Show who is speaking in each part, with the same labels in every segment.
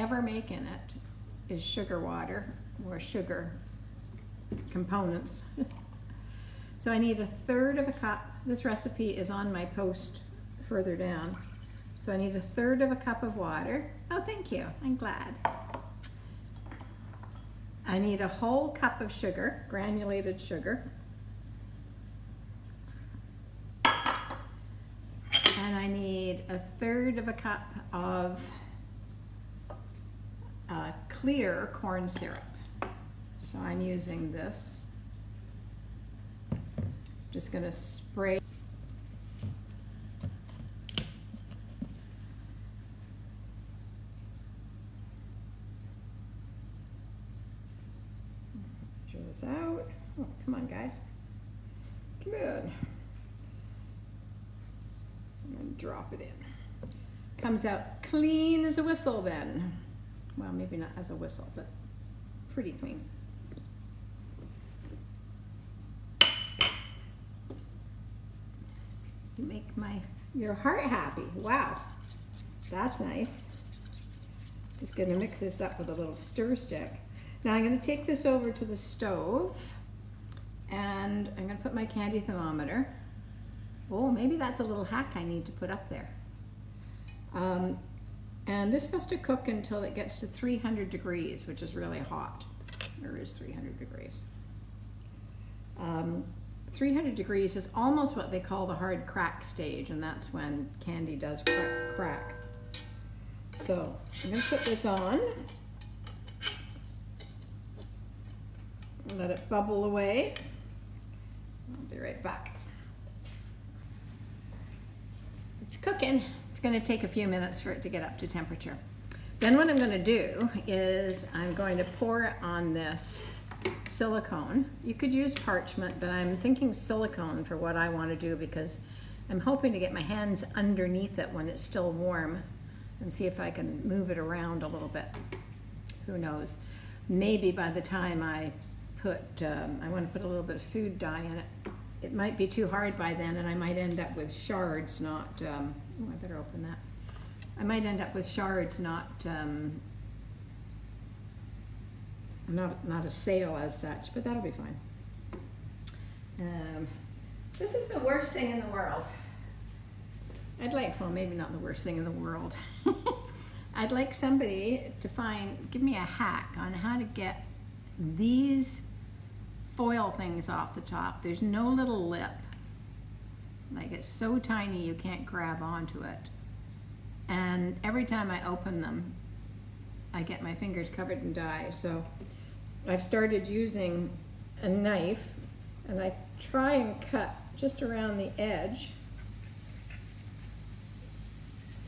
Speaker 1: ever make in it is sugar water or sugar components. So I need 1/3 of a cup. This recipe is on my post further down. So I need 1/3 of a cup of water. Oh, thank you, I'm glad. I need a whole cup of sugar, granulated sugar. And I need 1/3 of a cup of clear corn syrup. So I'm using this. Just gonna spray. Measure this out. Oh, come on, guys. Come on. And drop it in. Comes out clean as a whistle then. Well, maybe not as a whistle, but pretty clean. You make your heart happy. Wow, that's nice. Just gonna mix this up with a little stir stick. Now I'm gonna take this over to the stove and I'm gonna put my candy thermometer. Oh, maybe that's a little hack I need to put up there. And this has to cook until it gets to 300 degrees, which is really hot. There is 300 degrees. 300 degrees is almost what they call the hard crack stage, and that's when candy does crack. So I'm going to put this on. Let it bubble away. I'll be right back. It's cooking. It's going to take a few minutes for it to get up to temperature. Then what I'm going to do is I'm going to pour it on this silicone. You could use parchment, but I'm thinking silicone for what I want to do because I'm hoping to get my hands underneath it when it's still warm and see if I can move it around a little bit. Who knows? Maybe by the time I put, I want to put a little bit of food dye in it. It might be too hard by then and I might end up with shards, not, oh, I better open that. I might end up with shards, not a sail as such, but that'll be fine. This is the worst thing in the world. I'd like, well, maybe not the worst thing in the world. I'd like somebody to give me a hack on how to get these foil things off the top. There's no little lip. Like, it's so tiny you can't grab onto it. And every time I open them, I get my fingers covered in dye. So I've started using a knife and I try and cut just around the edge.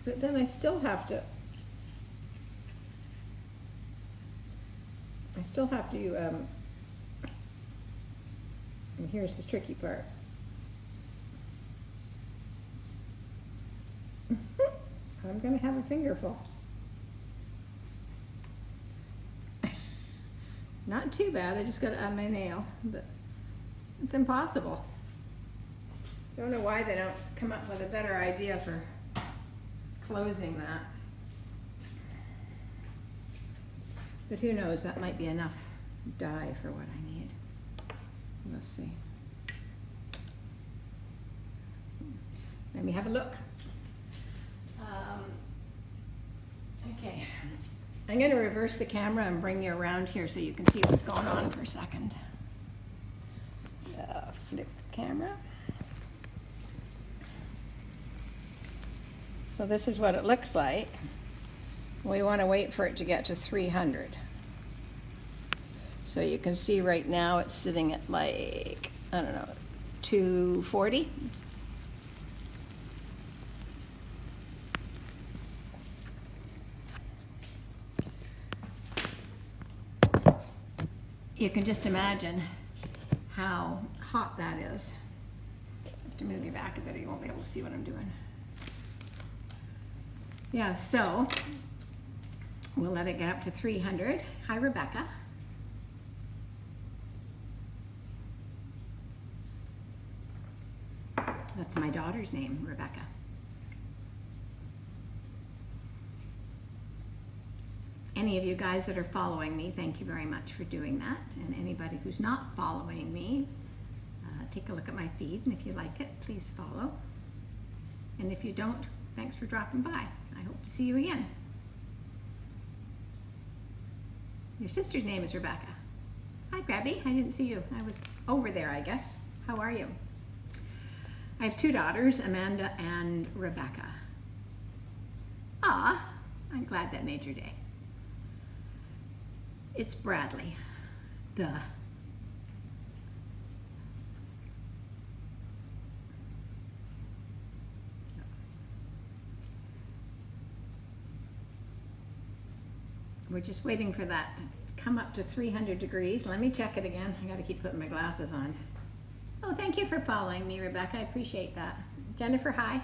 Speaker 1: But then I still have to and here's the tricky part. I'm gonna have a fingerful. Not too bad, I just got it on my nail, but it's impossible. Don't know why they don't come up with a better idea for closing that. But who knows, that might be enough dye for what I need. Let's see. Let me have a look. Okay, I'm going to reverse the camera and bring you around here so you can see what's going on for a second. Flip the camera. So this is what it looks like. We want to wait for it to get to 300. So you can see right now it's sitting at like, I don't know, 240. You can just imagine how hot that is. I have to move you back a bit or you won't be able to see what I'm doing. Yeah, so we'll let it get up to 300. Hi, Rebecca. That's my daughter's name, Rebecca. any of you guys that are following me, thank you very much for doing that. And anybody who's not following me, take a look at my feed, and if you like it, please follow. And if you don't, thanks for dropping by. I hope to see you again. Your sister's name is Rebecca. Hi, Grabby. I didn't see you. I was over there, I guess. How are you? I have two daughters, Amanda and Rebecca. Ah, I'm glad that made your day. It's Bradley. Duh. We're just waiting for that to come up to 300 degrees. Let me check it again. I gotta keep putting my glasses on. Oh, thank you for following me, Rebecca. I appreciate that. Jennifer, hi.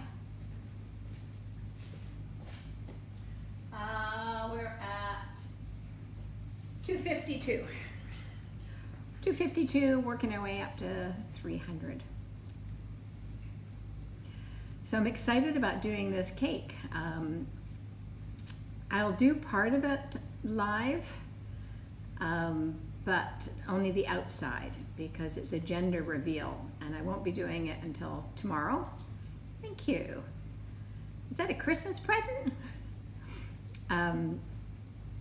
Speaker 1: We're at 252. 252, working our way up to 300. So I'm excited about doing this cake. I'll do part of it live, but only the outside because it's a gender reveal and I won't be doing it until tomorrow. Thank you. Is that a Christmas present?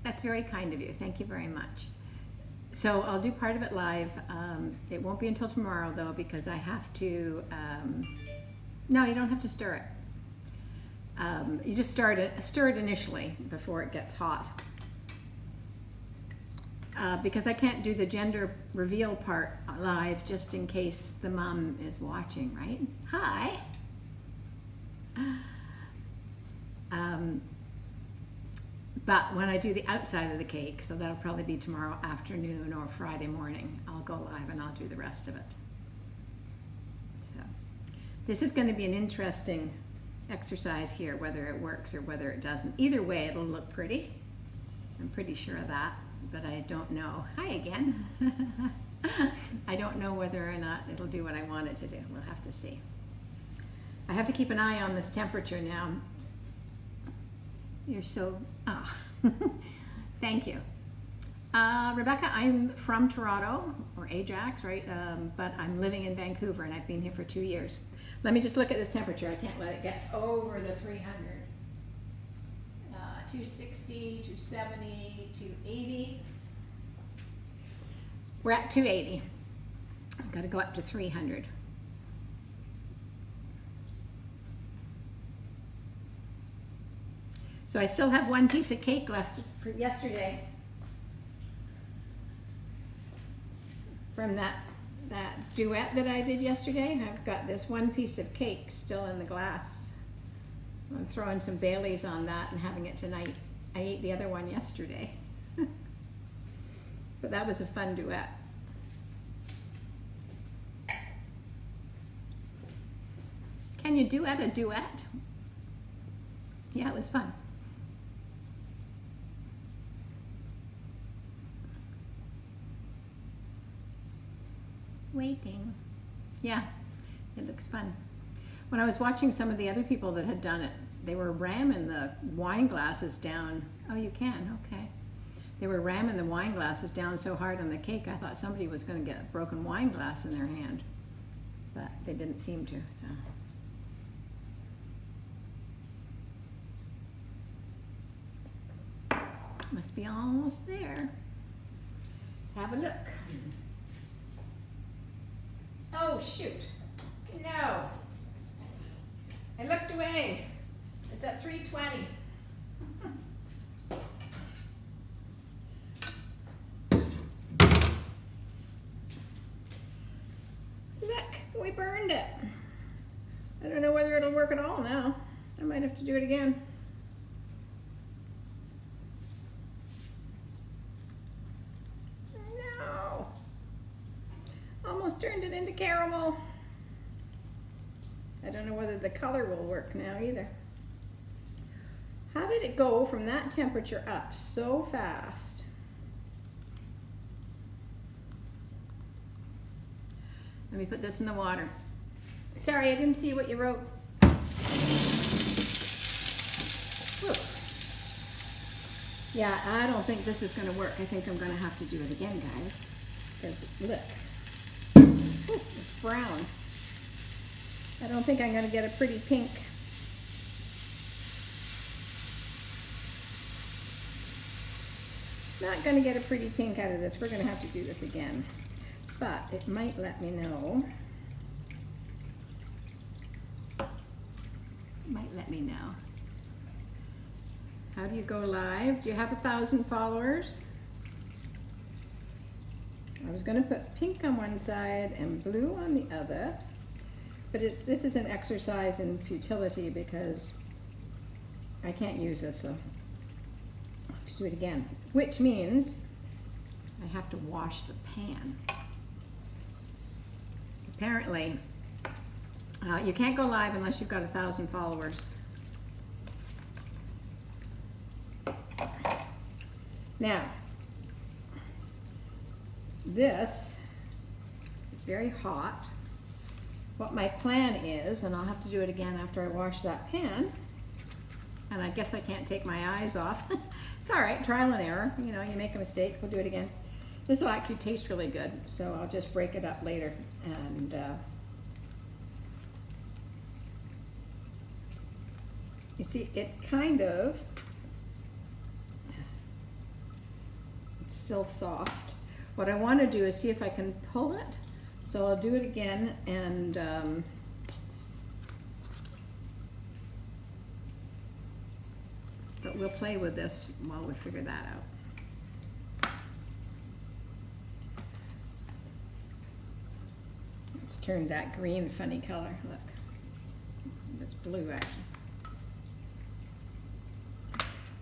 Speaker 1: That's very kind of you. Thank you very much. So I'll do part of it live. It won't be until tomorrow though because I have to, no, you don't have to stir it. You just stir it initially before it gets hot. Because I can't do the gender reveal part live just in case the mom is watching, right? Hi. But when I do the outside of the cake, so that'll probably be tomorrow afternoon or Friday morning, I'll go live and I'll do the rest of it. So, this is going to be an interesting exercise here, whether it works or whether it doesn't. Either way, it'll look pretty. I'm pretty sure of that, but I don't know. Hi again. I don't know whether or not it'll do what I want it to do. We'll have to see. I have to keep an eye on this temperature now. You're so, thank you. Rebecca, I'm from Toronto, or Ajax, right? But I'm living in Vancouver and I've been here for 2 years. Let me just look at this temperature. I can't let it get over the 300. 260, 270, 280. We're at 280. I've got to go up to 300. So I still have one piece of cake left from yesterday from that duet that I did yesterday. I've got this one piece of cake still in the glass. I'm throwing some Baileys on that and having it tonight. I ate the other one yesterday. But that was a fun duet. Can you duet a duet? Yeah, it was fun. Waiting. Yeah, it looks fun. When I was watching some of the other people that had done it, they were ramming the wine glasses down. Oh, you can, okay. They were ramming the wine glasses down so hard on the cake, I thought somebody was going to get a broken wine glass in their hand. But they didn't seem to, so. Must be almost there. Have a look. Oh, shoot. No. I looked away. It's at 320. Look, we burned it. I don't know whether it'll work at all now. I might have to do it again. No. Almost turned it into caramel. I don't know whether the color will work now either. How did it go from that temperature up so fast? Let me put this in the water. Sorry, I didn't see what you wrote. Whoa. Yeah, I don't think this is going to work. I think I'm going to have to do it again, guys. Because look, ooh, it's brown. I don't think I'm going to get a pretty pink. Not going to get a pretty pink out of this. We're going to have to do this again. But it might let me know. It might let me know. How do you go live? Do you have 1,000 followers? I was going to put pink on one side and blue on the other, but this is an exercise in futility because I can't use this, so I'll have to do it again, which means I have to wash the pan. Apparently, you can't go live unless you've got 1,000 followers. Now, this is very hot. What my plan is, and I'll have to do it again after I wash that pan, and I guess I can't take my eyes off. It's all right, trial and error. You know, you make a mistake, we'll do it again. This will actually taste really good, so I'll just break it up later. And you see, it kind of, it's still soft. What I want to do is see if I can pull it. So I'll do it again, and but we'll play with this while we figure that out. Let's turn that green funny color. Look, that's blue actually.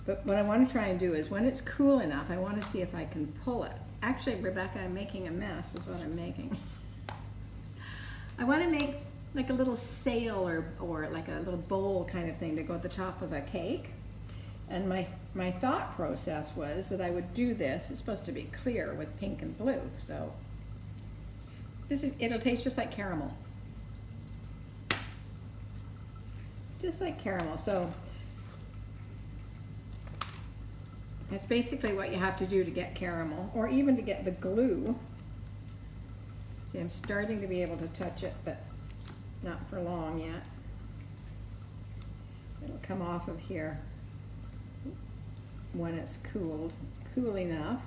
Speaker 1: But what I want to try and do is when it's cool enough, I want to see if I can pull it. Actually, Rebecca, I'm making a mess is what I'm making. I want to make like a little sail or like a little bowl kind of thing to go at the top of a cake. And my thought process was that I would do this. It's supposed to be clear with pink and blue. So it'll taste just like caramel. Just like caramel. So that's basically what you have to do to get caramel, or even to get the glue. See, I'm starting to be able to touch it, but not for long yet. It'll come off of here when it's cool enough.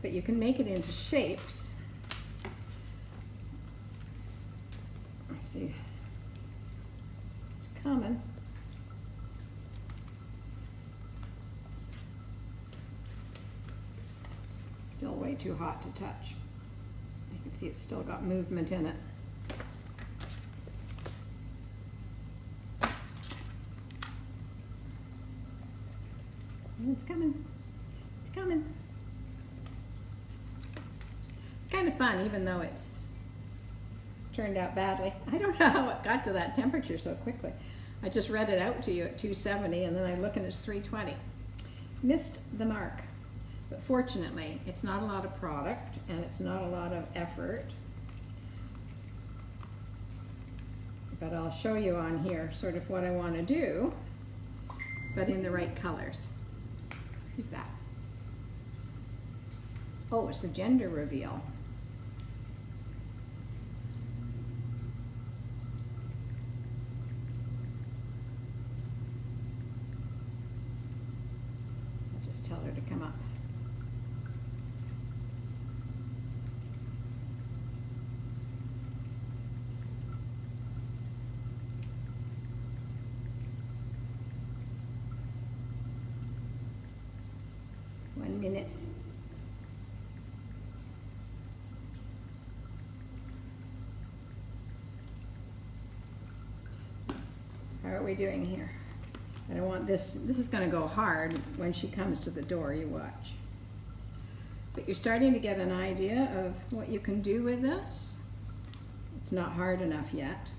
Speaker 1: But you can make it into shapes. Let's see. It's coming. Still way too hot to touch. You can see it's still got movement in it. It's coming. It's coming. It's kind of fun, even though it's turned out badly. I don't know how it got to that temperature so quickly. I just read it out to you at 270, and then I look and it's 320. Missed the mark. But fortunately, it's not a lot of product and it's not a lot of effort. But I'll show you on here sort of what I want to do, but in the right colors. Who's that? Oh, it's the gender reveal. I'll just tell her to come up. One minute. How are we doing here? I don't want this is going to go hard when she comes to the door, you watch. But you're starting to get an idea of what you can do with this. It's not hard enough yet.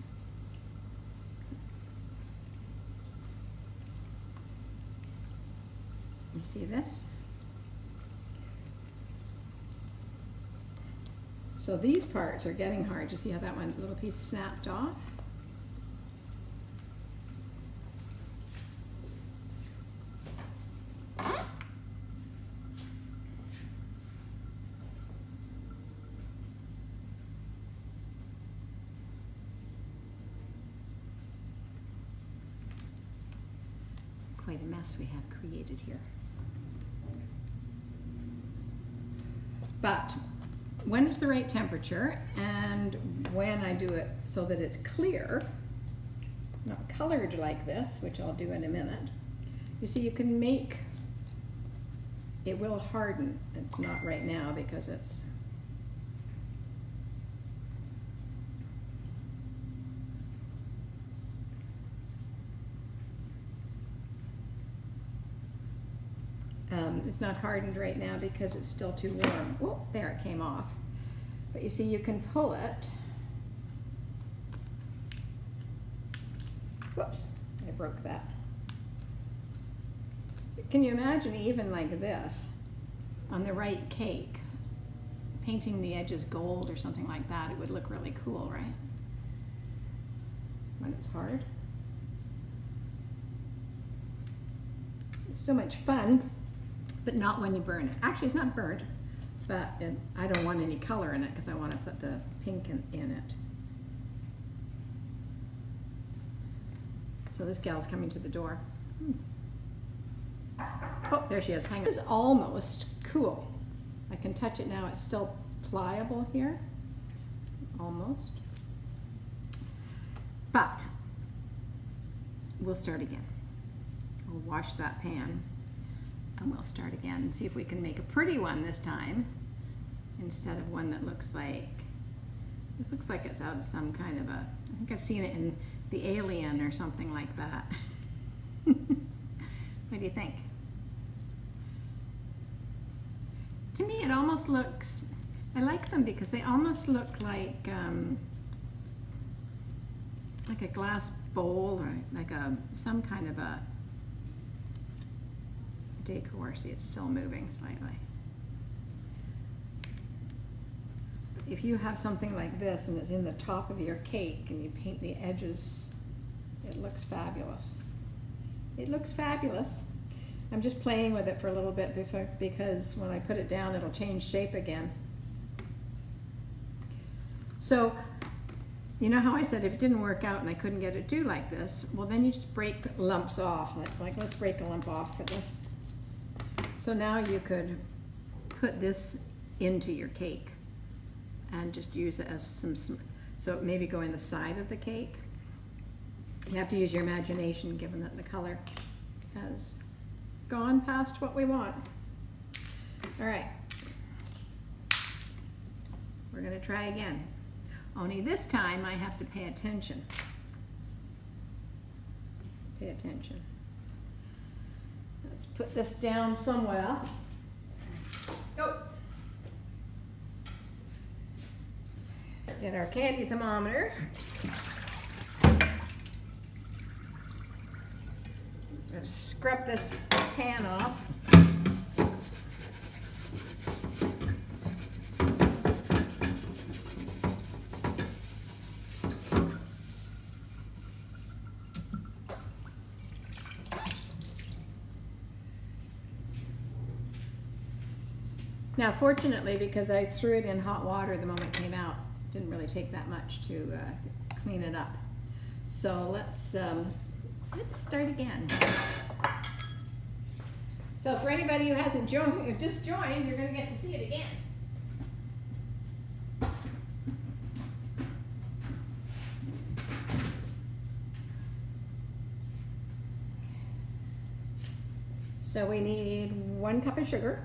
Speaker 1: You see this? So these parts are getting hard. You see how that one little piece snapped off? quite a mess we have created here. But when it's the right temperature and when I do it so that it's clear, not colored like this, which I'll do in a minute, you see you can make, it will harden. It's not right now because it's it's not hardened right now because it's still too warm. Oh, there it came off. But you see, you can pull it. Whoops, I broke that. Can you imagine even like this on the right cake, painting the edges gold or something like that? It would look really cool, right? When it's hard. It's so much fun. But not when you burn it. Actually, it's not burnt, but I don't want any color in it because I want to put the pink in it. So this gal's coming to the door. Oh, there she is. Hang on. It's almost cool. I can touch it now. It's still pliable here. Almost. But we'll start again. We'll wash that pan. And we'll start again and see if we can make a pretty one this time instead of one that looks like, this looks like it's out of some kind of a, I think I've seen it in The Alien or something like that. What do you think? To me it almost looks, I like them because they almost look like a glass bowl or like some kind of a decor. See, it's still moving slightly. If you have something like this and it's in the top of your cake and you paint the edges, it looks fabulous. It looks fabulous. I'm just playing with it for a little bit because when I put it down it'll change shape again. So you know how I said if it didn't work out and I couldn't get it to do like this, well then you just break lumps off. Like let's break a lump off for this. So now you could put this into your cake and just use it as some, so maybe go in the side of the cake. You have to use your imagination given that the color has gone past what we want. All right, we're gonna try again. Only this time I have to pay attention. Pay attention. Let's put this down somewhere. Oh. Get our candy thermometer. Gotta scrub this pan off. Now, fortunately, because I threw it in hot water the moment it came out, it didn't really take that much to clean it up. So let's start again. So for anybody who hasn't joined, just joined, you're going to get to see it again. So we need 1 cup of sugar.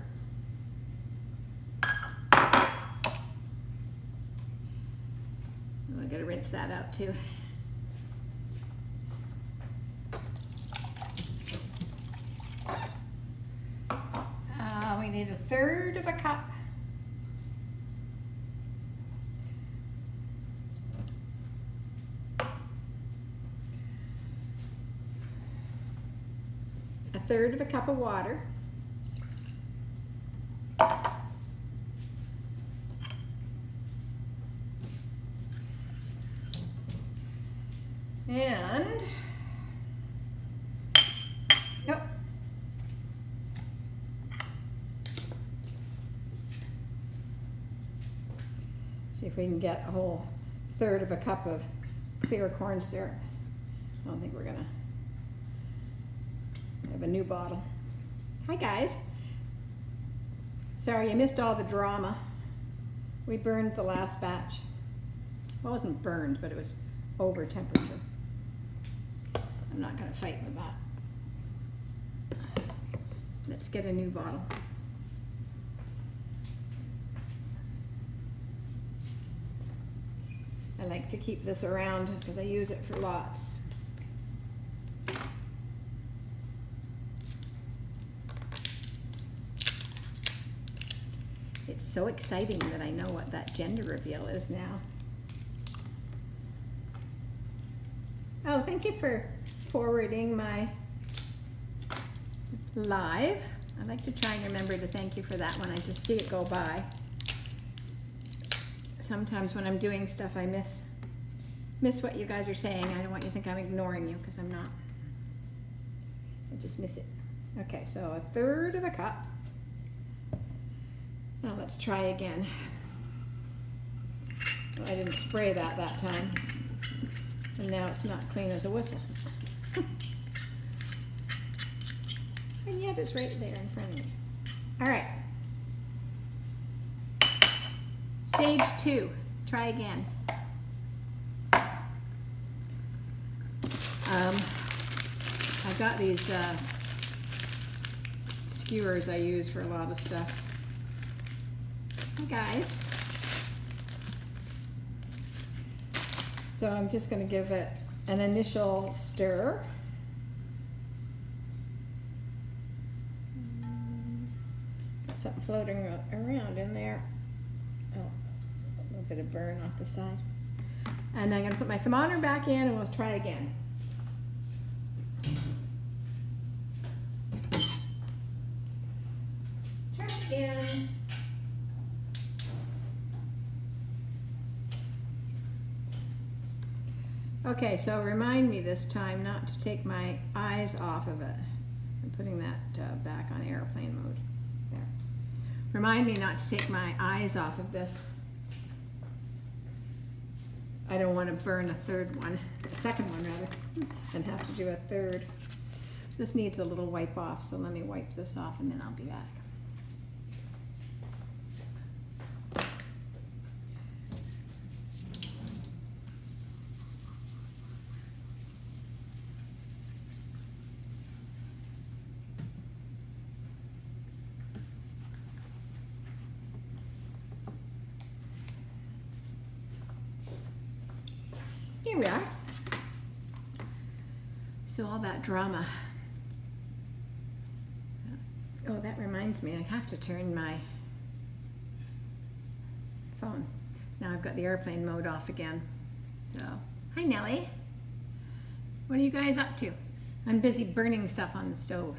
Speaker 1: We're going to rinse that out too. We need 1/3 of a cup. A 1/3 of a cup of water. And nope. See if we can get a whole 1/3 of a cup of clear corn syrup. I don't think we're gonna. have a new bottle. Hi guys. Sorry, you missed all the drama. We burned the last batch. Well, it wasn't burned, but it was over temperature. I'm not going to fight with that. Let's get a new bottle. I like to keep this around because I use it for lots. It's so exciting that I know what that gender reveal is now. Oh, thank you for forwarding my live. I like to try and remember to thank you for that one. I just see it go by. Sometimes when I'm doing stuff, I miss what you guys are saying. I don't want you to think I'm ignoring you, because I'm not. I just miss it. Okay, so 1/3 of a cup. Now let's try again. Oh, I didn't spray that time. And now it's not clean as a whistle. And yet it's right there in front of me. All right. Stage 2, try again. I've got these skewers I use for a lot of stuff. Hey guys. So I'm just going to give it an initial stir. Got something floating around in there. Oh, a little bit of burn off the side. And I'm going to put my thermometer back in and we'll try again. Try again. Okay, so remind me this time not to take my eyes off of it. I'm putting that back on airplane mode. There. Remind me not to take my eyes off of this. I don't want to burn the second one rather, and have to do a third. This needs a little wipe off, so let me wipe this off and then I'll be back. Here we are. So all that drama. Oh, that reminds me, I have to turn my phone. Now I've got the airplane mode off again. So, hi Nellie. What are you guys up to? I'm busy burning stuff on the stove.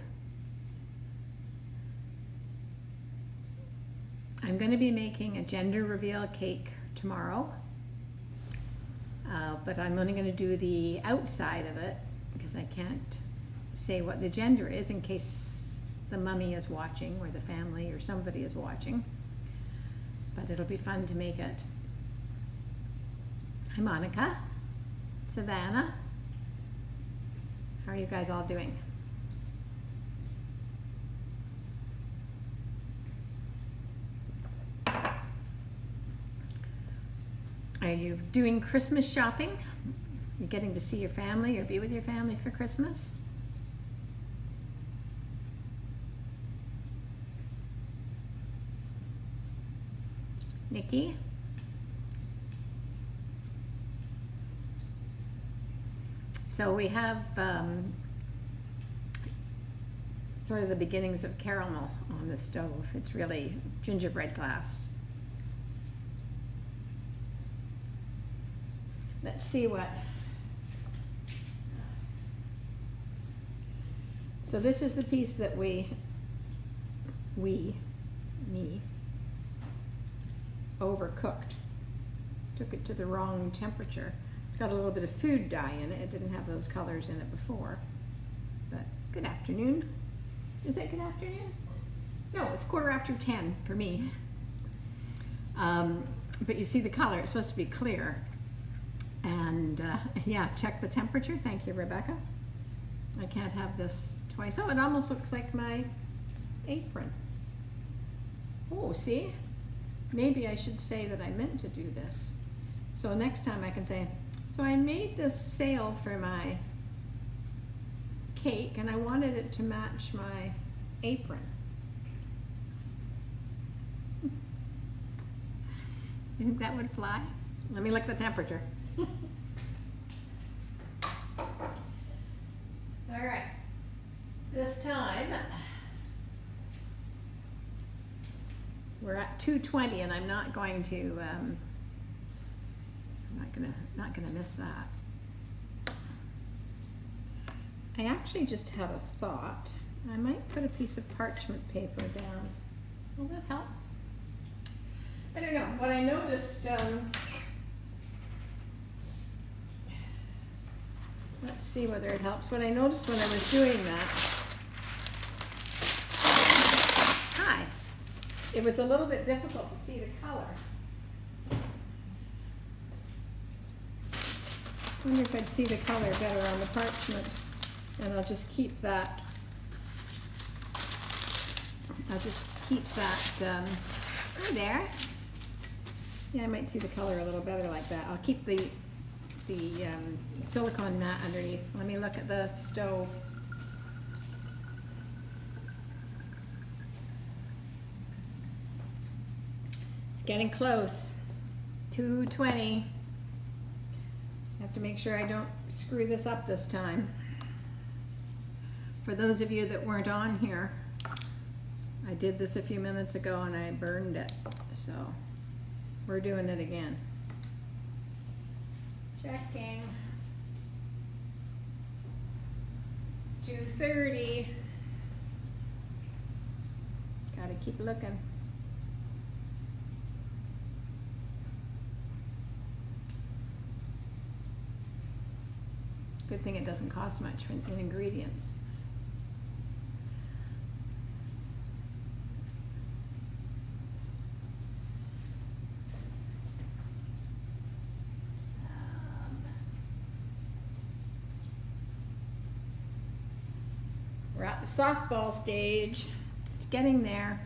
Speaker 1: I'm going to be making a gender reveal cake tomorrow. But I'm only going to do the outside of it because I can't say what the gender is in case the mummy is watching or the family or somebody is watching. But it'll be fun to make it. Hi Monica, Savannah. How are you guys all doing? Are you doing Christmas shopping? You're getting to see your family or be with your family for Christmas? Nikki? So we have sort of the beginnings of caramel on the stove. It's really gingerbread glass. Let's see what. So this is the piece that me, overcooked. Took it to the wrong temperature. It's got a little bit of food dye in it. It didn't have those colors in it before. But good afternoon. Is it good afternoon? No, it's 10:15 for me. But you see the color, it's supposed to be clear. And yeah, check the temperature. Thank you, Rebecca. I can't have this twice. Oh, it almost looks like my apron. Oh, see? Maybe I should say that I meant to do this. So next time I can say, so I made this sail for my cake and I wanted it to match my apron. Do you think that would fly? Let me look the temperature. All right, this time we're at 220 and I'm not going to, I'm not gonna miss that. I actually just had a thought. I might put a piece of parchment paper down. Will that help? I don't know. What I noticed, let's see whether it helps. What I noticed when I was doing that, it was a little bit difficult to see the color. I wonder if I'd see the color better on the parchment. And I'll just keep that, oh there. Yeah, I might see the color a little better like that. I'll keep the silicone mat underneath. Let me look at the stove. It's getting close. 220. I have to make sure I don't screw this up this time. For those of you that weren't on here, I did this a few minutes ago and I burned it. So we're doing it again. Checking. 230. Gotta keep looking. Good thing it doesn't cost much in ingredients. We're at the softball stage. It's getting there.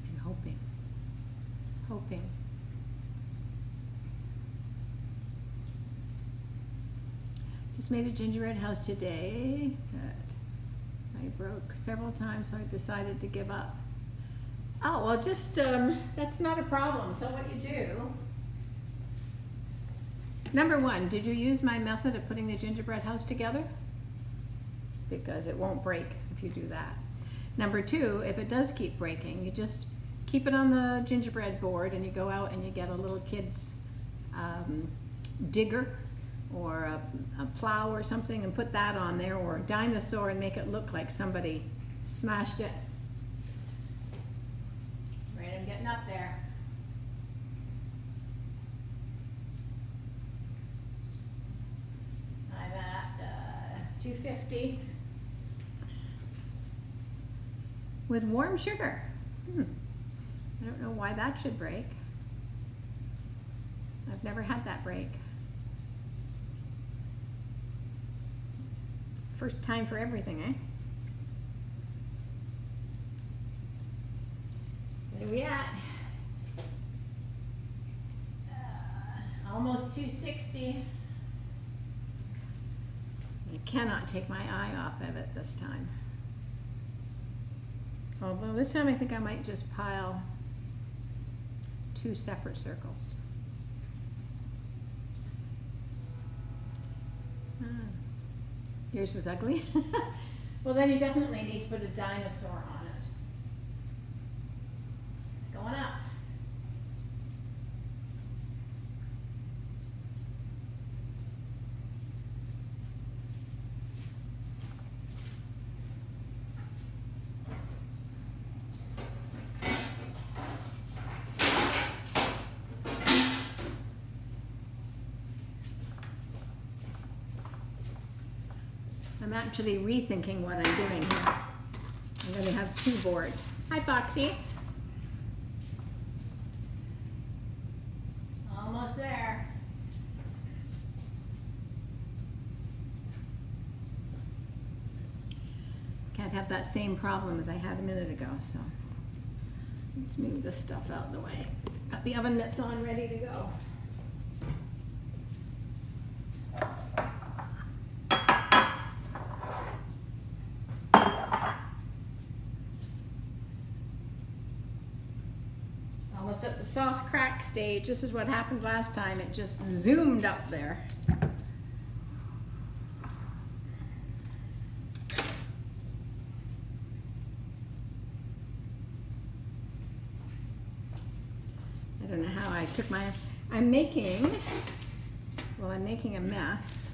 Speaker 1: And hoping. Just made a gingerbread house today that I broke several times, so I decided to give up. Oh, well, just, that's not a problem. So what you do, number one, did you use my method of putting the gingerbread house together? Because it won't break if you do that. Number two, if it does keep breaking, you just keep it on the gingerbread board and you go out and you get a little kid's digger or a plow or something and put that on there, or a dinosaur, and make it look like somebody smashed it. I'm getting up there. I'm at 250 with warm sugar. I don't know why that should break. I've never had that break. First time for everything, eh? Where are we at? Almost 260. I cannot take my eye off of it this time. Although this time I think I might just pile 2 separate circles. Yours was ugly. Well, then you definitely need to put a dinosaur on it. It's going up. I'm actually rethinking what I'm doing here. I'm going to have 2 boards. Hi, Foxy. have that same problem as I had a minute ago, so let's move this stuff out of the way. Got the oven mitts on, ready to go. Almost at the soft crack stage. This is what happened last time. It just zoomed up there. I don't know how I took my, I'm making a mess.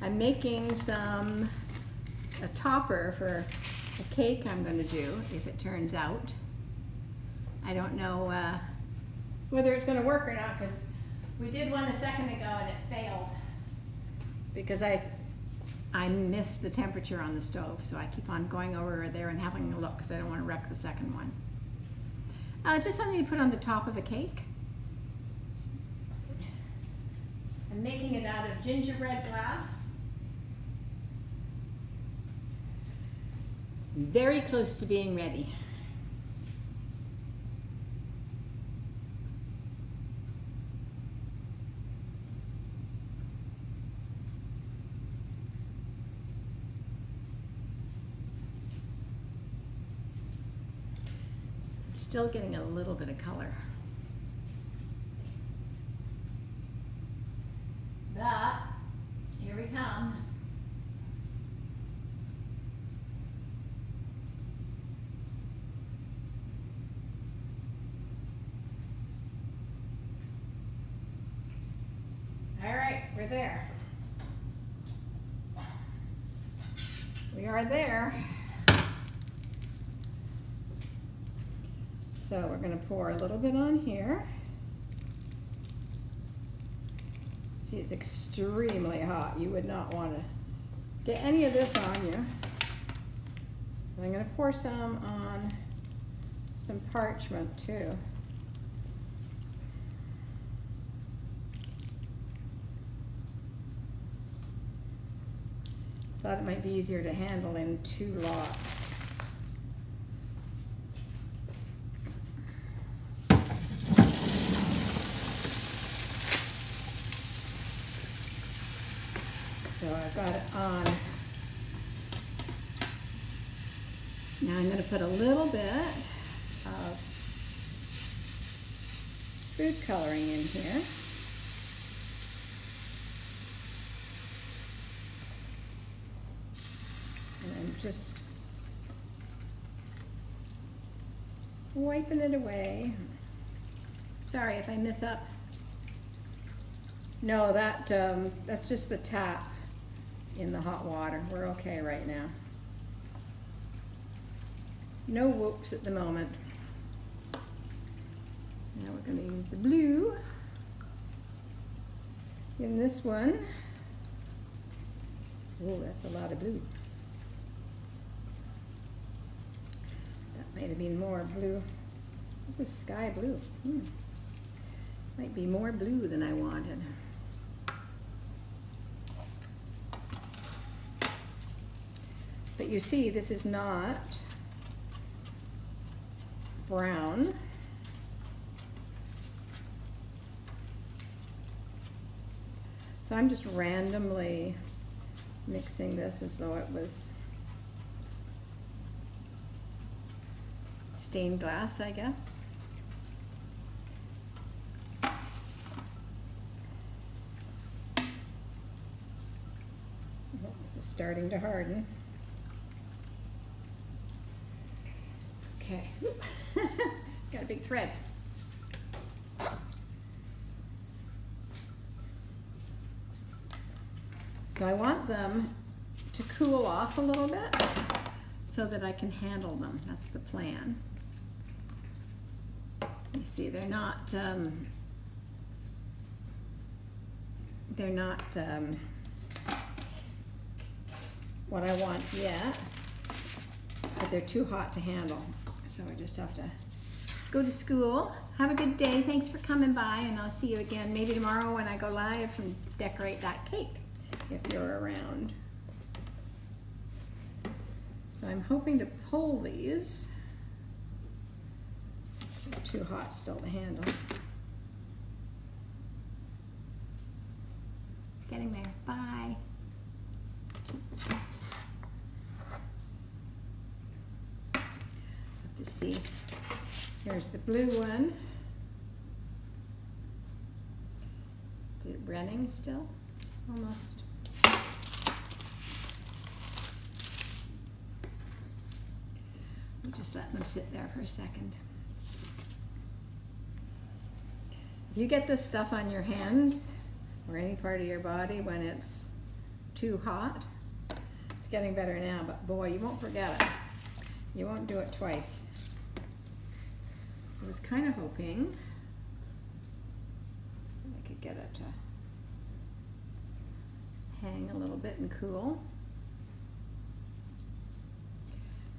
Speaker 1: I'm making a topper for a cake I'm going to do, if it turns out. I don't know whether it's going to work or not, because we did one a second ago and it failed because I missed the temperature on the stove, so I keep on going over there and having a look because I don't want to wreck the second one. Just something to put on the top of a cake. I'm making it out of gingerbread glass. Very close to being ready. Still getting a little bit of color. But here we come. All right, we're there. We are there. So we're going to pour a little bit on here. See, it's extremely hot. You would not want to get any of this on you. I'm going to pour some on some parchment too. Thought it might be easier to handle in 2 lots. So I've got it on. Now I'm going to put a little bit of food coloring in here. And I'm just wiping it away. Sorry if I miss up. No, that's just the tap in the hot water. We're okay right now. No whoops at the moment. Now we're going to use the blue in this one. Oh, that's a lot of blue. That might have been more blue. This is sky blue. Might be more blue than I wanted. But you see, this is not brown. So I'm just randomly mixing this as though it was stained glass, I guess. This is starting to harden. Okay, got a big thread. So I want them to cool off a little bit so that I can handle them. That's the plan. You see, they're not what I want yet, but they're too hot to handle. So I just have to go to school. Have a good day. Thanks for coming by, and I'll see you again maybe tomorrow when I go live and decorate that cake if you're around. So So I'm hoping to pull these. They're too hot still to handle. Getting there. Bye. Have to see. Here's the blue one. Is it running still? Almost. We'll just let them sit there for a second. If you get this stuff on your hands or any part of your body when it's too hot, it's getting better now, but boy, you won't forget it. You won't do it twice. I was kind of hoping I could get it to hang a little bit and cool.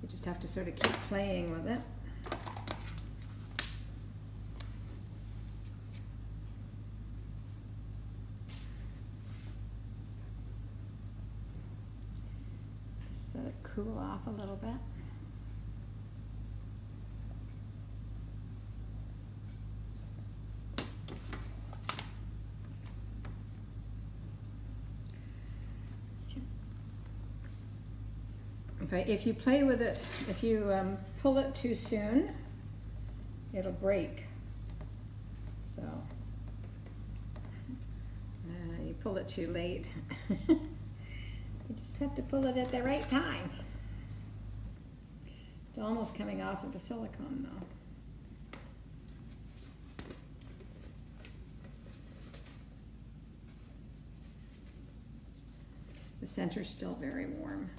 Speaker 1: You just have to sort of keep playing with it. Just let it cool off a little bit. If you play with it, if you pull it too soon, it'll break. So you pull it too late. You just have to pull it at the right time. It's almost coming off of the silicone though. The center's still very warm.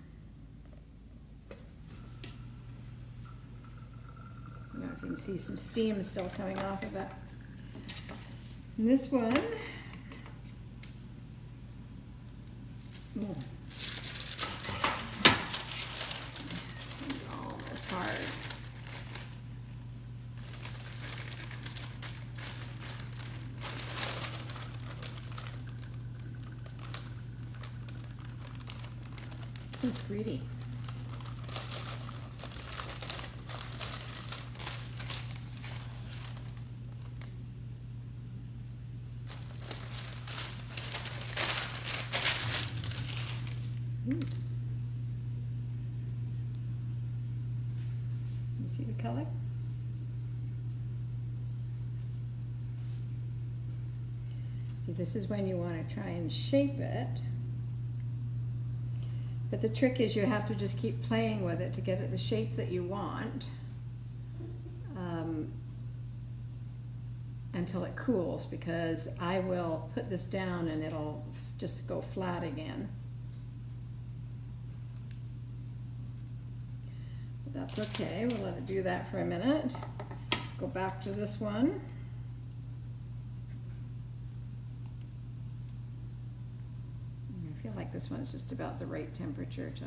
Speaker 1: I don't know if you can see some steam still coming off of it. And this one, this one's almost hard. This one's pretty. You see the color? See, this is when you want to try and shape it. But the trick is you have to just keep playing with it to get it the shape that you want until it cools, because I will put this down and it'll just go flat again. That's okay, we'll let it do that for a minute. Go back to this one. I feel like this one's just about the right temperature to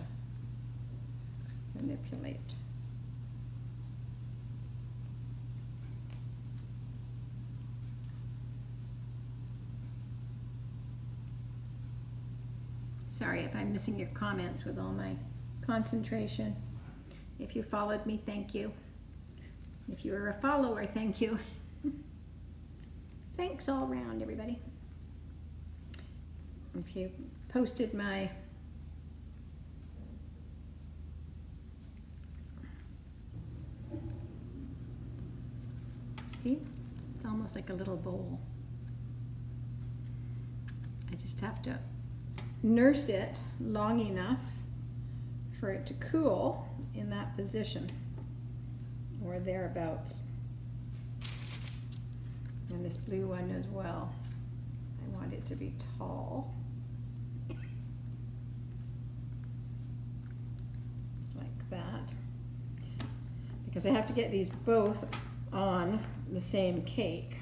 Speaker 1: manipulate. Sorry if I'm missing your comments with all my concentration. If you followed me, thank you. If you were a follower, thank you. Thanks all around, everybody. If you posted my see, it's almost like a little bowl. I just have to nurse it long enough for it to cool in that position or thereabouts. And this blue one as well. I want it to be tall. Like that. Because I have to get these both on the same cake.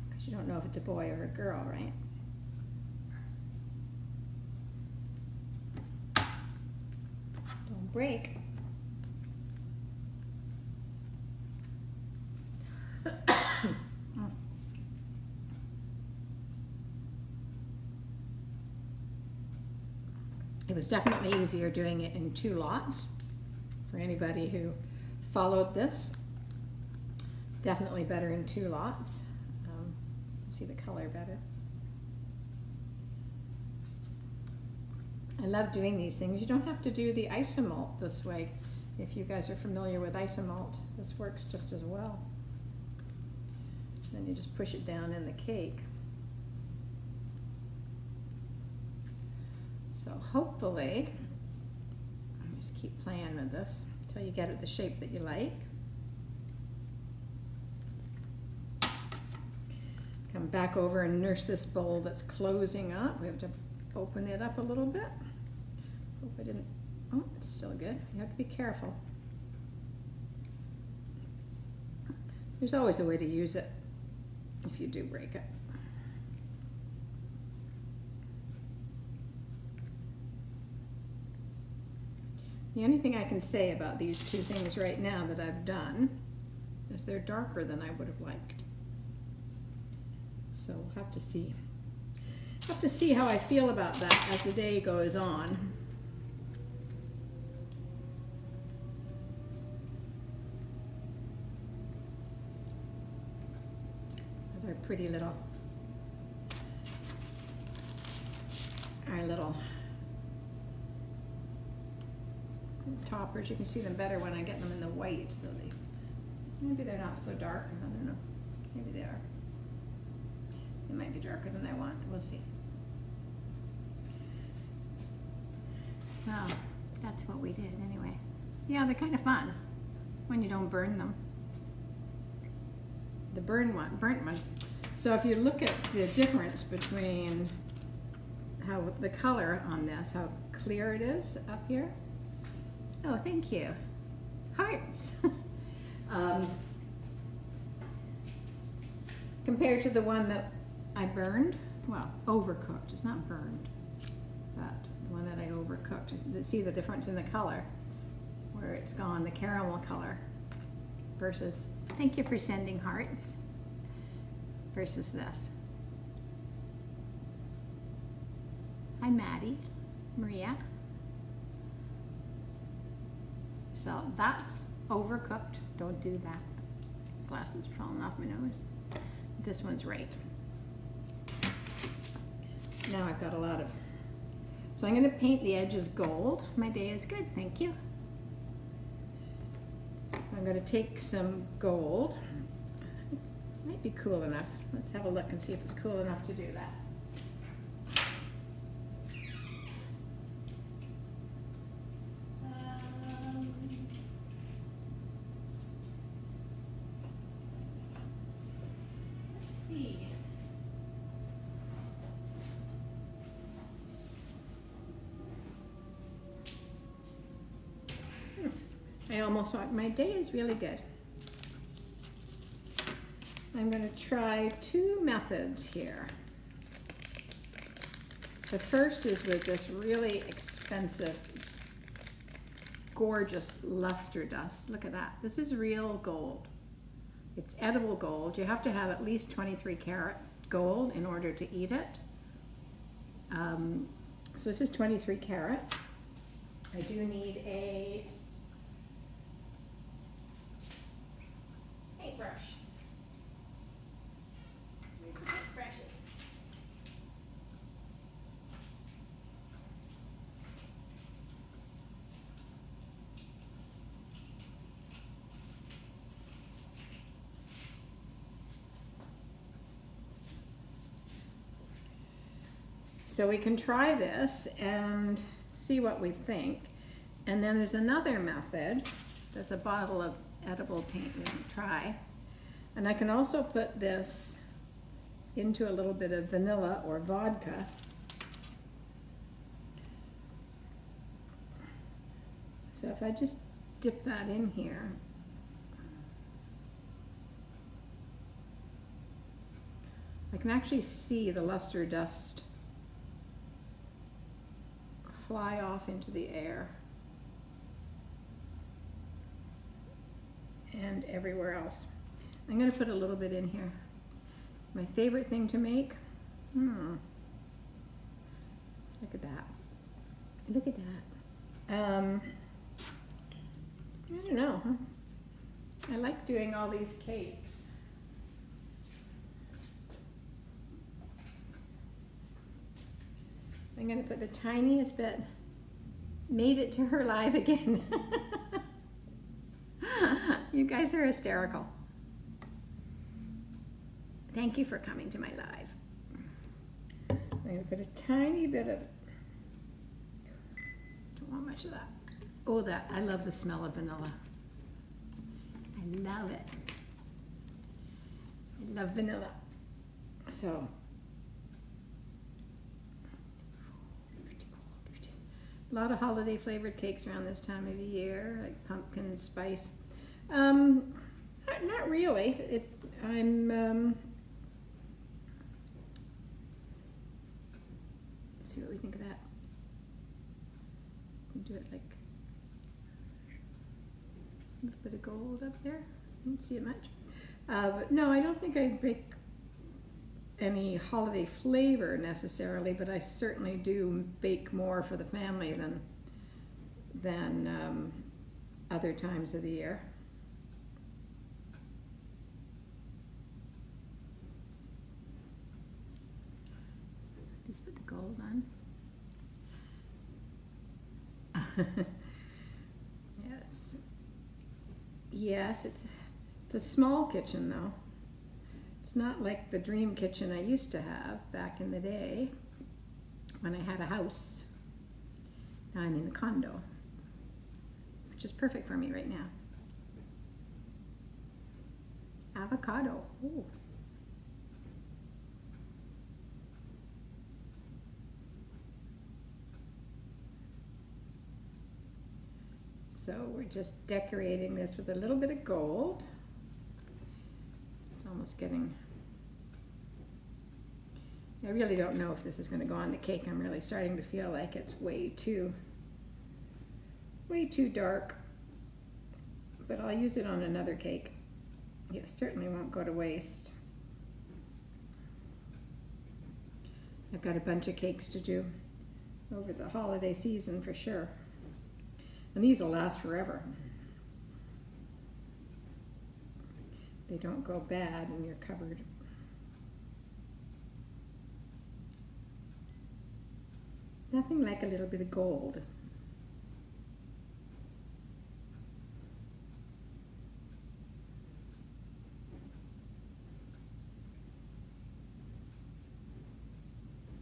Speaker 1: Because you don't know if it's a boy or a girl, right? Don't break. It was definitely easier doing it in 2 lots for anybody who followed this. Definitely better in 2 lots. See the color better. I love doing these things. You don't have to do the isomalt this way. If you guys are familiar with isomalt, this works just as well. Then you just push it down in the cake. So hopefully, just keep playing with this until you get it the shape that you like. Come back over and nurse this bowl that's closing up. We have to open it up a little bit. Hope I didn't, oh, it's still good. You have to be careful. There's always a way to use it if you do break it. The only thing I can say about these 2 things right now that I've done is they're darker than I would have liked. So we'll have to see. Have to see how I feel about that as the day goes on. Those are pretty little, our little toppers. You can see them better when I get them in the white, so maybe they're not so dark. I don't know. Maybe they are. They might be darker than I want. We'll see. So that's what we did anyway. Yeah, they're kind of fun when you don't burn them. The burnt one. So if you look at the difference between how the color on this, how clear it is up here. Oh, thank you. Hearts. Compared to the one that I burned, well, overcooked. It's not burned, but the one that I overcooked. See the difference in the color, where it's gone, the caramel color, versus, thank you for sending hearts, versus this. Hi, Maddie, Maria. So that's overcooked. Don't do that. Glasses are falling off my nose. This one's right. Now I've got a lot of, so I'm going to paint the edges gold. My day is good, thank you. I'm going to take some gold. Might be cool enough. Let's have a look and see if it's cool enough to do that. I almost thought my day is really good. I'm going to try 2 methods here. The first is with this really expensive, gorgeous luster dust. Look at that. This is real gold. It's edible gold. You have to have at least 23 karat gold in order to eat it. So this is 23 karat. I do need a paintbrush. Precious. So we can try this and see what we think. And then there's another method. There's a bottle of edible paint we can try. And I can also put this into a little bit of vanilla or vodka. So if I just dip that in here, I can actually see the luster dust fly off into the air and everywhere else. I'm going to put a little bit in here. My favorite thing to make, look at that. Look at that. I don't know. Huh? I like doing all these cakes. I'm going to put the tiniest bit. Made it to her live again. You guys are hysterical. Thank you for coming to my live. I'm going to put a tiny bit of, don't want much of that. Oh, that, I love the smell of vanilla. I love it. I love vanilla. So, a lot of holiday flavored cakes around this time of year, like pumpkin spice. Not really. Let's see what we think of that. We'll do it like a little bit of gold up there. You don't see it much. But no, I don't think I bake any holiday flavor necessarily, but I certainly do bake more for the family than other times of the year. Just put the gold on. Yes. Yes, it's a small kitchen though. It's not like the dream kitchen I used to have back in the day when I had a house. Now I'm in the condo, which is perfect for me right now. Avocado. Ooh. So we're just decorating this with a little bit of gold. It's almost getting, I really don't know if this is going to go on the cake. I'm really starting to feel like it's way too dark, but I'll use it on another cake. It certainly won't go to waste. I've got a bunch of cakes to do over the holiday season for sure. And these will last forever. They don't go bad in your cupboard. Nothing like a little bit of gold.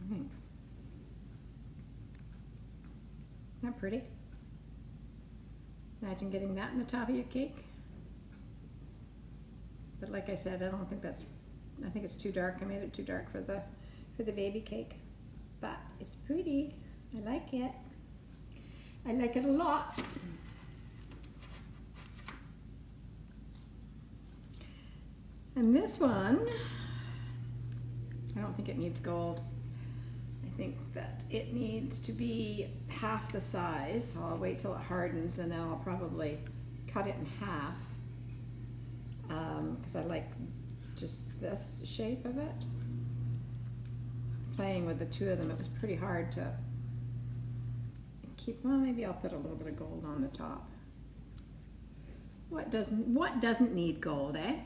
Speaker 1: Isn't that pretty? Imagine getting that in the top of your cake. But like I said, I think it's too dark. I made it too dark for the baby cake. But it's pretty. I like it. I like it a lot. And this one, I don't think it needs gold. I think that it needs to be half the size. So I'll wait till it hardens and then I'll probably cut it in half because I like just this shape of it. Playing with the two of them, it was pretty hard to keep. Well, maybe I'll put a little bit of gold on the top. What doesn't need gold, eh?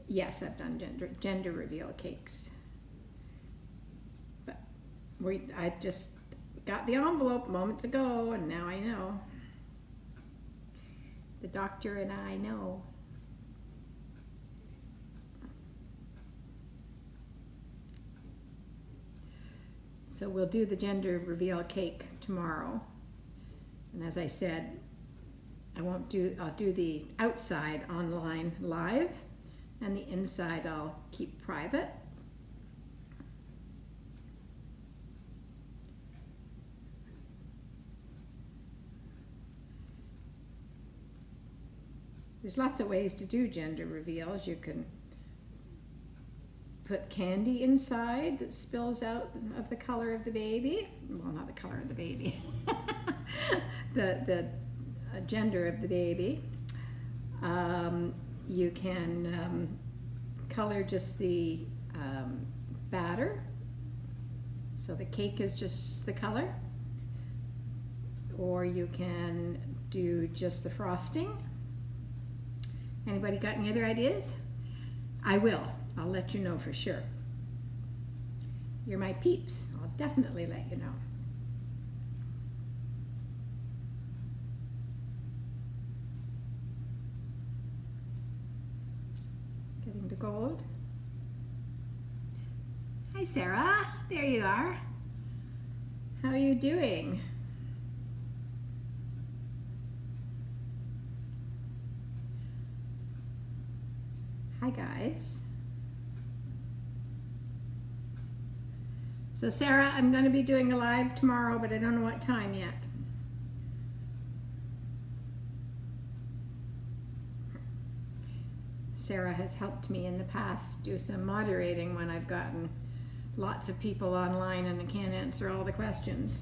Speaker 1: Yes, I've done gender reveal cakes. But I just got the envelope moments ago and now I know. The doctor and I know. So we'll do the gender reveal cake tomorrow. And as I said, I'll do the outside online live and the inside I'll keep private. There's lots of ways to do gender reveals. You can put candy inside that spills out of the color of the baby. Well, not the color of the baby. the gender of the baby. You can color just the batter. So the cake is just the color. Or you can do just the frosting. Anybody got any other ideas? I will. I'll let you know for sure. You're my peeps. I'll definitely let you know. Getting to gold. Hi, Sarah. There you are. How are you doing? Hi, guys. So Sarah, I'm going to be doing a live tomorrow, but I don't know what time yet. Sarah has helped me in the past do some moderating when I've gotten lots of people online and I can't answer all the questions.